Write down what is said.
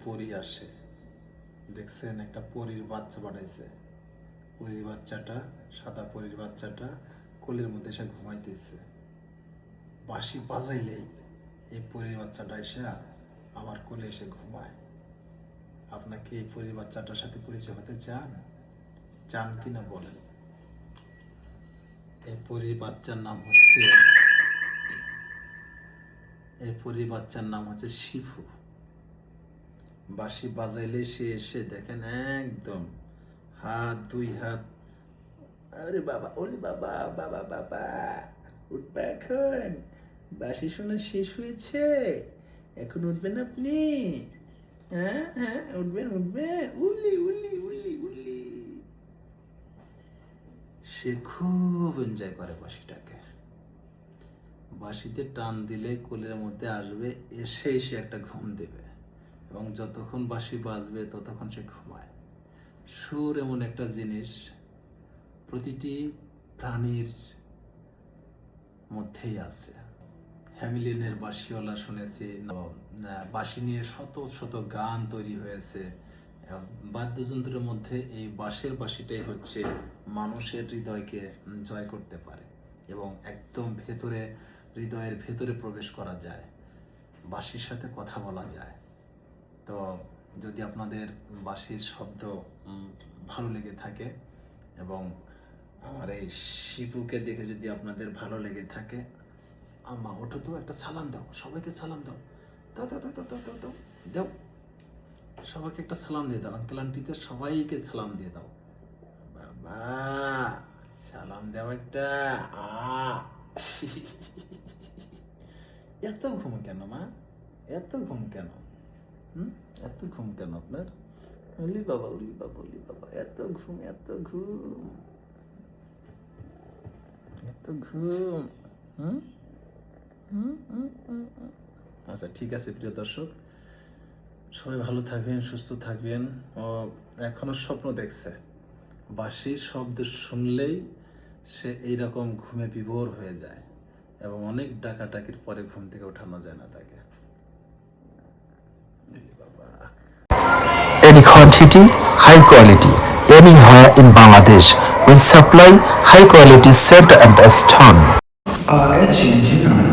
পরী আসে, দেখছেন একটা পরীর বাচ্চা বানাইছে। পরীর বাচ্চাটা, সাদা পরীর বাচ্চাটা কোলের মধ্যে এসে ঘুমাইতেছে। বাঁশি বাজাইলেই এই পরীর বাচ্চাটা এসে আমার কোলে এসে ঘুমায়। আপনাকে এই পরীর বাচ্চাটার সাথে পরিচয় হতে চান কিনা বলেন? এই পরীর বাচ্চার নাম হচ্ছে শিফু। বাঁশি বাজাইলে সে এসে দেখেন একদম দুই হাত, আরে বাবা, ওলি বাবা, বাবা বাবা, উঠবে এখন, বাঁশি শোনা শেষ হয়েছে, এখন উঠবেন আপনি? হ্যাঁ হ্যাঁ, উঠবেন, উল্লি উল্লি উল্লি উল্লি। সে খুব এনজয় করে বাঁশিটাকে। বাঁশিতে টান দিলে কোলের মধ্যে আসবে, এসে একটা ঘুম দেবে, এবং যতক্ষণ বাঁশি বাজবে ততক্ষণ সে ঘুমায়। সুর এমন একটা জিনিস প্রতিটি প্রাণীর মধ্যেই আছে। হ্যামিলিনের বাঁশিওয়ালা শুনেছি, বাঁশি নিয়ে শত শত গান তৈরি হয়েছে। বাদ্যযন্ত্রের মধ্যে এই বাঁশিটাই হচ্ছে মানুষের হৃদয়কে জয় করতে পারে এবং একদম হৃদয়ের ভেতরে প্রবেশ করা যায়, বাঁশির সাথে কথা বলা যায়। তো যদি আপনাদের বাঁশির শব্দ ভালো লেগে থাকে এবং আমার এই শিপুকে দেখে যদি আপনাদের ভালো লেগে থাকে, আম্মা ওঠো তো, একটা সালাম দাও, সবাইকে সালাম দাও, দাও দাও দাও দাও দাও দাও দাও, সবাইকে একটা সালাম দিয়ে দাও, আঙ্কেল আন্টিদের সবাইকে সালাম দিয়ে দাও। বাবা সালাম দাও একটা। এত ঘুম কেন মা, এত ঘুম কেন? এত ঘুম কেন আপনার? উলি বাবা, উলি বাবা, উলি বাবা, এত ঘুম, এত ঘুম, এত ঘুম। আচ্ছা ঠিক আছে প্রিয় দর্শক, সবাই ভালো থাকবেন, সুস্থ থাকবেন। ও এখনো স্বপ্ন দেখছে, বাঁশির শব্দ শুনলেই সে এইরকম ঘুমে বিভোর হয়ে যায় এবং অনেক ডাকাডাকির পরে ঘুম থেকে ওঠানো যায় না তাকে। Any quantity, high quality, anywhere in Bangladesh. We supply high quality cement and stone. Engineering